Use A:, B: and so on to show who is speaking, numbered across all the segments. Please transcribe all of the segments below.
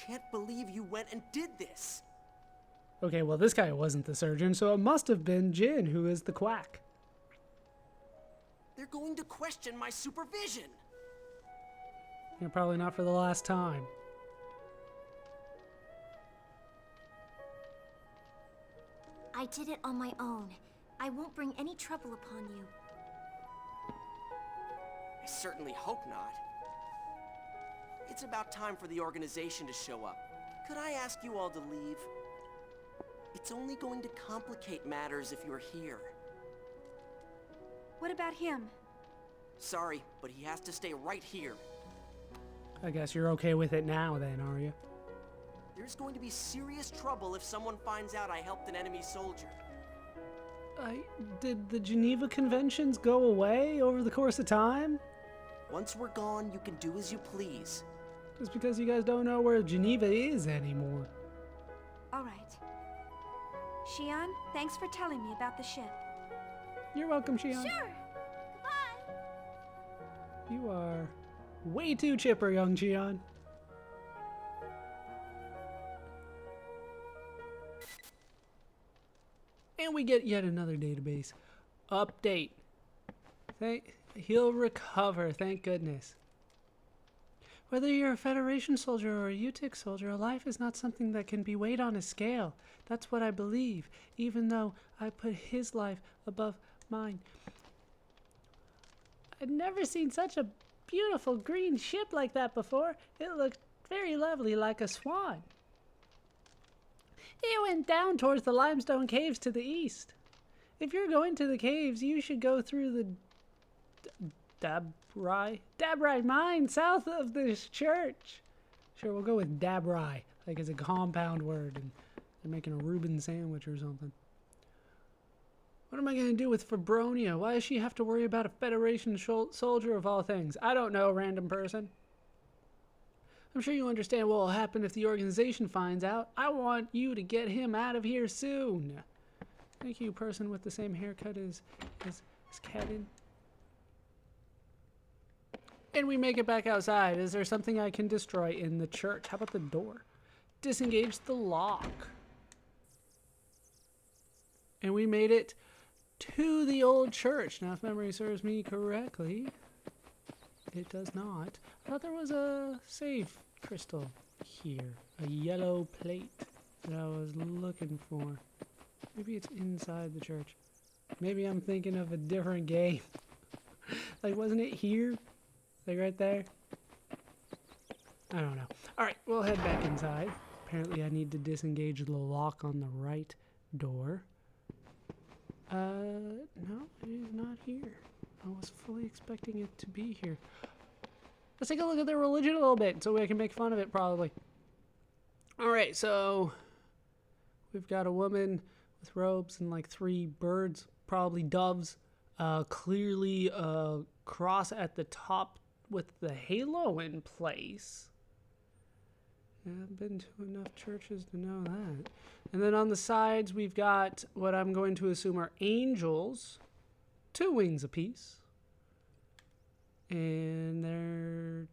A: can't believe you went and did this.
B: Okay, well, this guy wasn't the surgeon, so it must have been Jin who is the quack.
A: They're going to question my supervision.
B: Yeah, probably not for the last time.
C: I did it on my own. I won't bring any trouble upon you.
A: I certainly hope not. It's about time for the organization to show up. Could I ask you all to leave? It's only going to complicate matters if you're here.
D: What about him?
A: Sorry, but he has to stay right here.
B: I guess you're okay with it now then, are you?
A: There's going to be serious trouble if someone finds out I helped an enemy soldier.
B: Did the Geneva Conventions go away over the course of time?
A: Once we're gone, you can do as you please.
B: Just because you guys don't know where Geneva is anymore.
D: All right. Xian, thanks for telling me about the ship.
B: You're welcome, Xian.
C: Sure. Goodbye.
B: You are way too chipper, young Xian. And we get yet another database update. He'll recover, thank goodness. Whether you're a Federation soldier or a UTIC soldier, a life is not something that can be weighed on a scale. That's what I believe, even though I put his life above mine. I'd never seen such a beautiful green ship like that before. It looked very lovely, like a swan. It went down towards the limestone caves to the east. If you're going to the caves, you should go through the Dabrai mine south of this church. Sure, we'll go with Dabrai, like it's a compound word and they're making a Reuben sandwich or something. What am I going to do with Fabronia? Why does she have to worry about a Federation soldier of all things? I don't know, random person. I'm sure you understand what will happen if the organization finds out. I want you to get him out of here soon. Thank you, person with the same haircut as Kevin. And we make it back outside. Is there something I can destroy in the church? How about the door? Disengage the lock. And we made it to the old church. Now, if memory serves me correctly, it does not. I thought there was a save crystal here. A yellow plate that I was looking for. Maybe it's inside the church. Maybe I'm thinking of a different game. Like, wasn't it here? Like right there? I don't know. Alright, we'll head back inside. Apparently I need to disengage the lock on the right door. No, it is not here. I was fully expecting it to be here. Let's take a look at their religion a little bit so we can make fun of it probably. Alright, so we've got a woman with robes and like 3 birds, probably doves. Clearly a cross at the top with the halo in place. Yeah, I've been to enough churches to know that. And then on the sides, we've got what I'm going to assume are angels. 2 wings apiece. And they're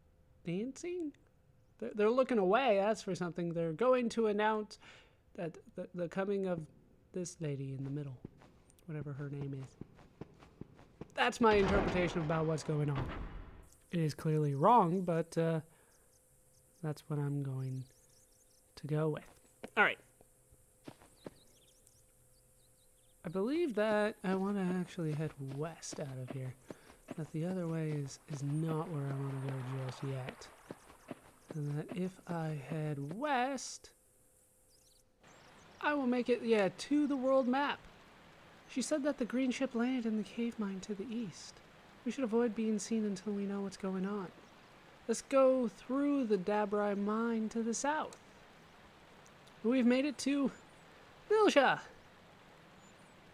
B: dancing? They're looking away, that's for something. They're going to announce that the coming of this lady in the middle. Whatever her name is. That's my interpretation about what's going on. It is clearly wrong, but that's what I'm going to go with. Alright. I believe that I want to actually head west out of here. That the other way is not where I want to go just yet. And that if I head west, I will make it, yeah, to the world map. She said that the green ship landed in the cave mine to the east. We should avoid being seen until we know what's going on. Let's go through the Dabrai mine to the south. We've made it to Miltia.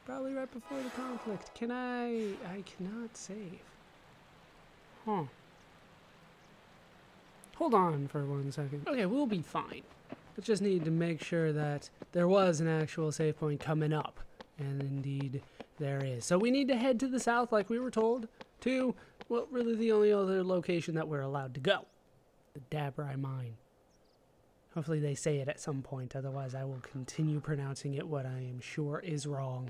B: Probably right before the conflict. Can I cannot save. Huh. Hold on for 1 second. Okay, we'll be fine. I just need to make sure that there was an actual save point coming up. And indeed, there is. So we need to head to the south like we were told. To, well, really the only other location that we're allowed to go. The Dabrai mine. Hopefully they say it at some point, otherwise I will continue pronouncing it what I am sure is wrong.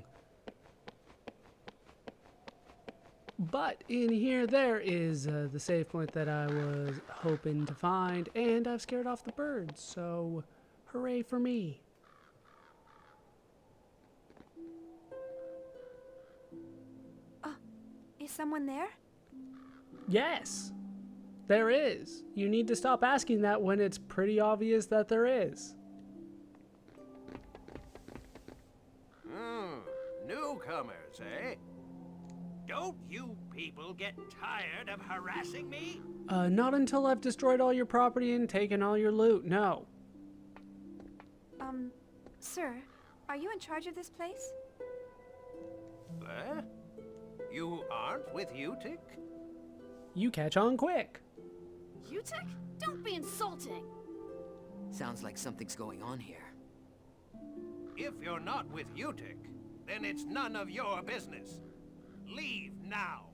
B: But in here there is the save point that I was hoping to find, and I've scared off the birds, so hooray for me.
D: Is someone there?
B: Yes, there is. You need to stop asking that when it's pretty obvious that there is.
E: Newcomers, eh? Don't you people get tired of harassing me?
B: Not until I've destroyed all your property and taken all your loot, no.
D: Sir, are you in charge of this place?
E: You aren't with Utic?
B: You catch on quick.
F: Utic? Don't be insulting!
A: Sounds like something's going on here.
E: If you're not with Utic, then it's none of your business. Leave now.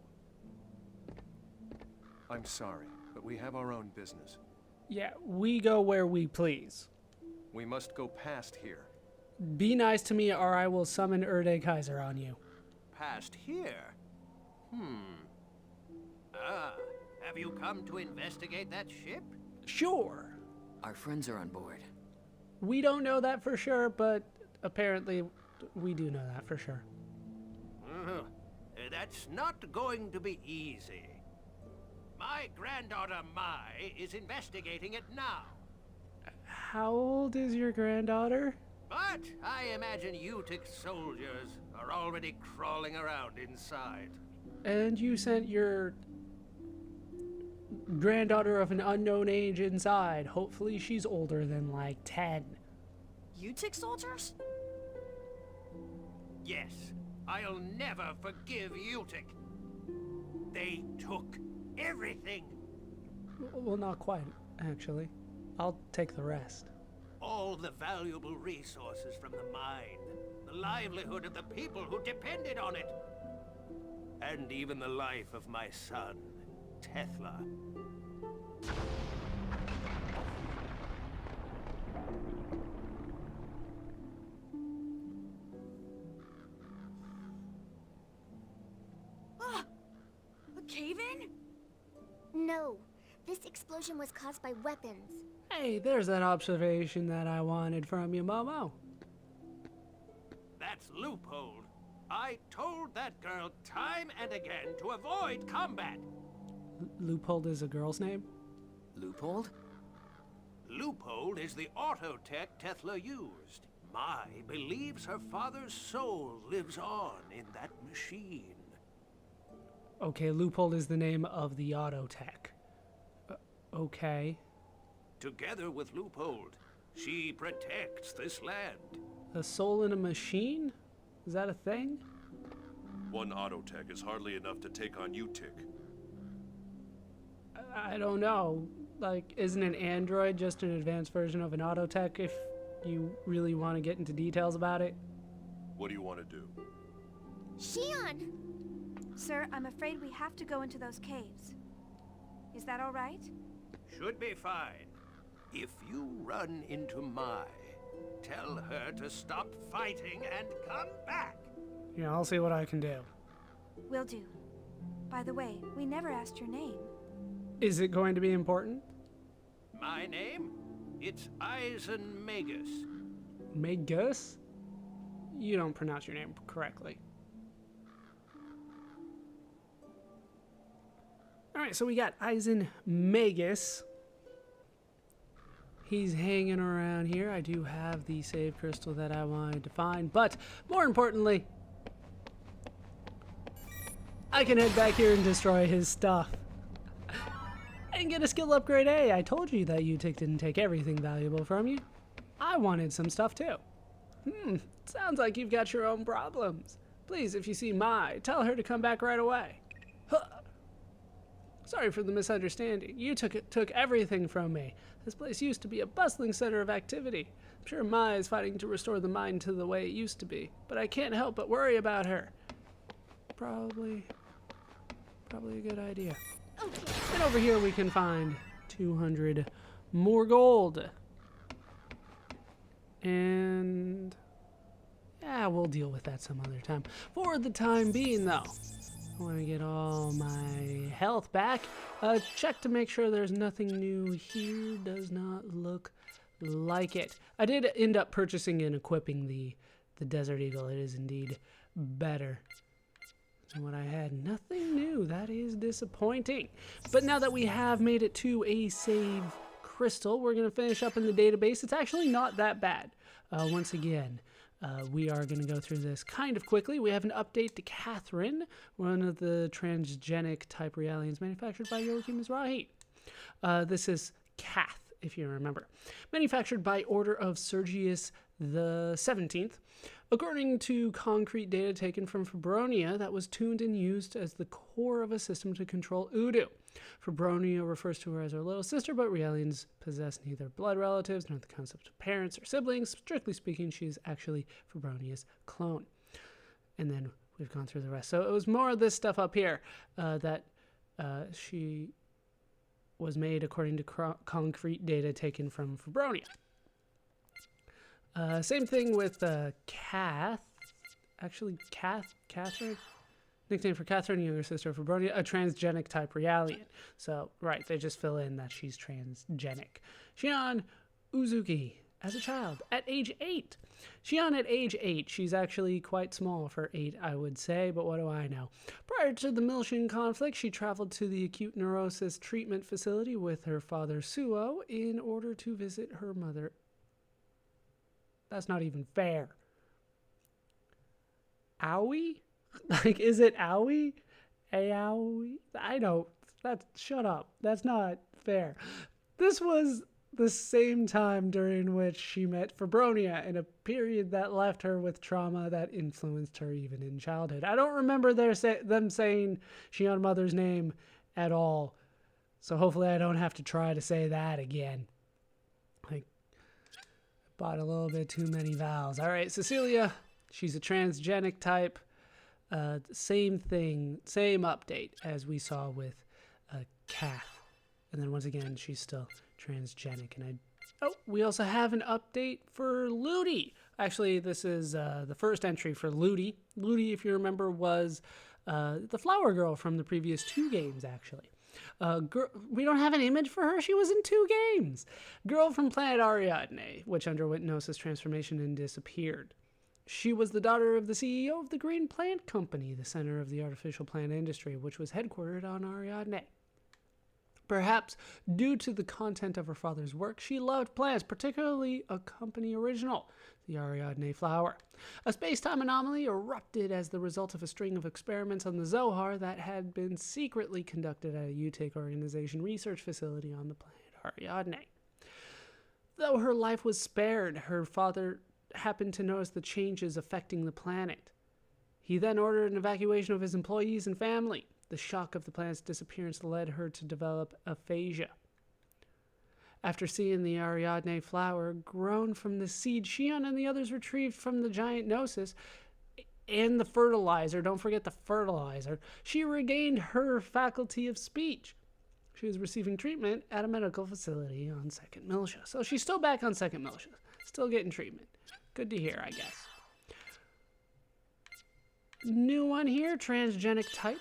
G: I'm sorry, but we have our own business.
B: Yeah, we go where we please.
G: We must go past here.
B: Be nice to me or I will summon Erde Kaiser on you.
E: Past here? Have you come to investigate that ship?
B: Sure.
A: Our friends are on board.
B: We don't know that for sure, but apparently we do know that for sure.
E: That's not going to be easy. My granddaughter Mai is investigating it now.
B: How old is your granddaughter?
E: But I imagine Utic soldiers are already crawling around inside.
B: And you sent your granddaughter of an unknown age inside. Hopefully she's older than like 10.
F: Utic soldiers?
E: Yes, I'll never forgive Utic. They took everything.
B: Well, not quite, actually. I'll take the rest.
E: All the valuable resources from the mine, the livelihood of the people who depended on it, and even the life of my son, Tethla.
F: A cave-in?
C: No, this explosion was caused by weapons.
B: Hey, there's that observation that I wanted from you, Momo.
E: That's Loophole. I told that girl time and again to avoid combat.
B: Loophole is a girl's name?
A: Loophole?
E: Loophole is the autotech Tethla used. Mai believes her father's soul lives on in that machine.
B: Okay, Loophole is the name of the autotech. Okay.
E: Together with Loophole, she protects this land.
B: A soul in a machine? Is that a thing?
G: One autotech is hardly enough to take on Utic.
B: I don't know. Like, isn't an android just an advanced version of an autotech if you really want to get into details about it?
G: What do you want to do?
C: Xion!
D: Sir, I'm afraid we have to go into those caves. Is that all right?
E: Should be fine. If you run into Mai, tell her to stop fighting and come back.
B: Yeah, I'll see what I can do.
D: Will do. By the way, we never asked your name.
B: Is it going to be important?
E: My name? It's Eisen Megus.
B: Megus? You don't pronounce your name correctly. Alright, so we got Eisen Megus. He's hanging around here. I do have the save crystal that I wanted to find, but more importantly, I can head back here and destroy his stuff. And get a skill upgrade A. I told you that Utic didn't take everything valuable from you. I wanted some stuff too. Sounds like you've got your own problems. Please, if you see Mai, tell her to come back right away. Huh. Sorry for the misunderstanding. You took everything from me. This place used to be a bustling center of activity. I'm sure Mai is fighting to restore the mine to the way it used to be, but I can't help but worry about her. Probably a good idea. And over here we can find 200 more gold. And yeah, we'll deal with that some other time. For the time being, though, I want to get all my health back. Check to make sure there's nothing new here. Does not look like it. I did end up purchasing and equipping the Desert Eagle. It is indeed better than what I had. Nothing new. That is disappointing. But now that we have made it to a save crystal, we're going to finish up in the database. It's actually not that bad. Once again, we are going to go through this kind of quickly. We have an update to Catherine, one of the transgenic type realians manufactured by Joachim Mizrahi. This is Cath, if you remember. Manufactured by order of Sergius the 17th. According to concrete data taken from Fabronia that was tuned and used as the core of a system to control Udu. Fabronia refers to her as her little sister, but Realians possess neither blood relatives nor the concept of parents or siblings. Strictly speaking, she is actually Fabronia's clone. And then we've gone through the rest. So it was more of this stuff up here that she was made according to concrete data taken from Fabronia. Same thing with Catherine, nickname for Catherine, younger sister of Fabronia, a transgenic type Realian. So, right, they just fill in that she's transgenic. Shion Uzuki, as a child, at age 8. Shion at age 8, she's actually quite small for 8, I would say, but what do I know? Prior to the Miltian conflict, she traveled to the acute neurosis treatment facility with her father Suo in order to visit her mother. That's not even fair. Owie? Like, is it Owie? Aowie? I don't. Shut up. That's not fair. This was the same time during which she met Fabronia in a period that left her with trauma that influenced her even in childhood. I don't remember them saying Shion Mother's name at all. So hopefully I don't have to try to say that again. Like, bought a little bit too many vowels. All right, Cecilia, she's a transgenic type. Same thing, same update as we saw with Cath. And then once again, she's still transgenic. And we also have an update for Ludi. Actually, this is the first entry for Ludi. Ludi, if you remember, was the flower girl from the previous 2 games, actually. We don't have an image for her. She was in 2 games. Girl from planet Ariadne, which underwent Gnosis transformation and disappeared. She was the daughter of the CEO of the Green Plant Company, the center of the artificial plant industry, which was headquartered on Ariadne. Perhaps due to the content of her father's work, she loved plants, particularly a company original, the Ariadne flower. A space-time anomaly erupted as the result of a string of experiments on the Zohar that had been secretly conducted at a UTIC organization research facility on the planet Ariadne. Though her life was spared, her father happened to notice the changes affecting the planet. He then ordered an evacuation of his employees and family. The shock of the planet's disappearance led her to develop aphasia. After seeing the Ariadne flower grown from the seed Shion and the others retrieved from the giant Gnosis and the fertilizer, don't forget the fertilizer, she regained her faculty of speech. She was receiving treatment at a medical facility on 2nd Miltia. So she's still back on 2nd Miltia, still getting treatment. Good to hear, I guess. New one here, transgenic type.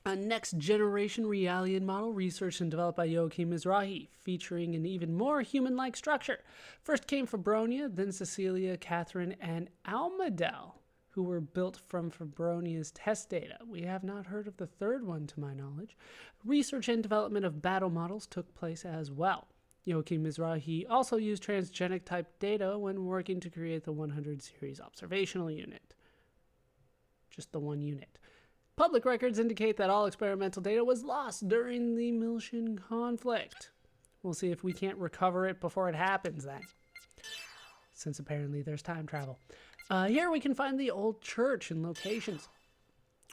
B: A next-generation Realian model researched and developed by Joachim Mizrahi, featuring an even more human-like structure. First came Fabronia, then Cecilia, Catherine, and Almadel, who were built from Fabronia's test data. We have not heard of the third one, to my knowledge. Research and development of battle models took place as well. Joachim Mizrahi also used transgenic-type data when working to create the 100 series observational unit. Just the one unit. Public records indicate that all experimental data was lost during the Miltian conflict. We'll see if we can't recover it before it happens then, since apparently there's time travel. Here we can find the old church and locations.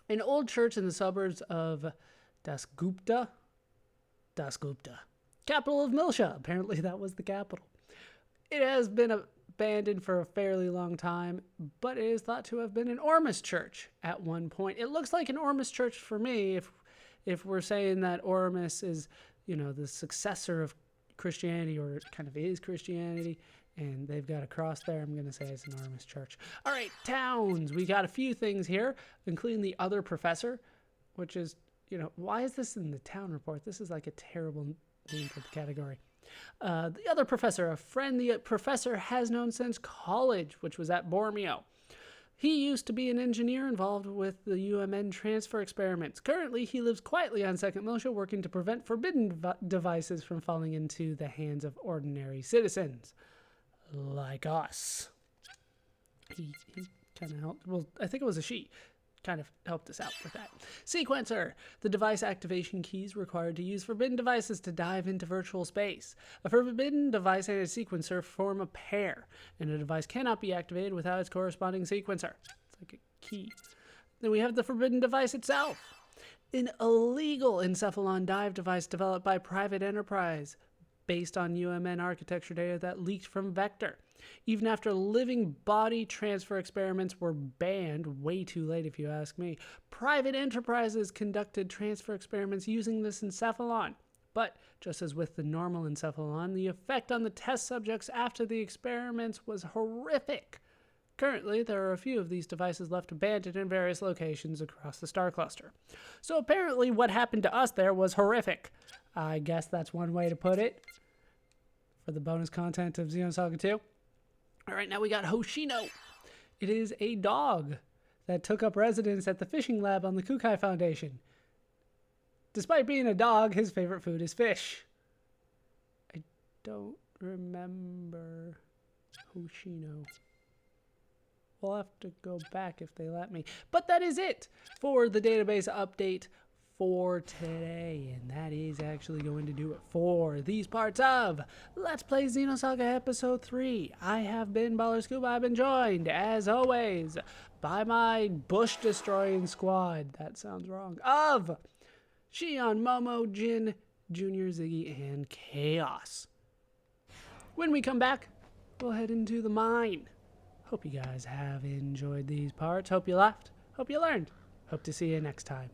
B: An old church in the suburbs of Dasgupta, capital of Miltia. Apparently that was the capital. It has been abandoned for a fairly long time, but it is thought to have been an Ormus church at one point. It looks like an Ormus church for me, if we're saying that Ormus is, the successor of Christianity, or kind of is Christianity. And they've got a cross there. I'm going to say it's an enormous church. All right, towns. We got a few things here, including the other professor, which is, you know, why is this in the town report? This is like a terrible name for the category. The other professor, a friend the professor has known since college, which was at Bormio. He used to be an engineer involved with the UMN transfer experiments. Currently, he lives quietly on Second Militia, working to prevent forbidden devices from falling into the hands of ordinary citizens. Like us. He kind of helped. Well, I think it was a she. Kind of helped us out with that. Sequencer. The device activation keys required to use forbidden devices to dive into virtual space. A forbidden device and a sequencer form a pair, and a device cannot be activated without its corresponding sequencer. It's like a key. Then we have the forbidden device itself. An illegal encephalon dive device developed by private enterprise, based on UMN architecture data that leaked from Vector. Even after living body transfer experiments were banned, way too late if you ask me, private enterprises conducted transfer experiments using this encephalon. But just as with the normal encephalon, the effect on the test subjects after the experiments was horrific. Currently, there are a few of these devices left abandoned in various locations across the star cluster. So apparently what happened to us there was horrific. I guess that's one way to put it for the bonus content of Xenosaga 2. All right, now we got Hoshino. It is a dog that took up residence at the fishing lab on the Kukai Foundation. Despite being a dog, his favorite food is fish. I don't remember Hoshino. We'll have to go back if they let me. But that is it for the database update for today, and that is actually going to do it for these parts of Let's Play Xenosaga Episode 3. I have been Baller Scuba. I've been joined, as always, by my bush-destroying squad. That sounds wrong. Of Shion, Momo, Jin, Junior, Ziggy, and Chaos. When we come back, we'll head into the mine. Hope you guys have enjoyed these parts. Hope you laughed. Hope you learned. Hope to see you next time.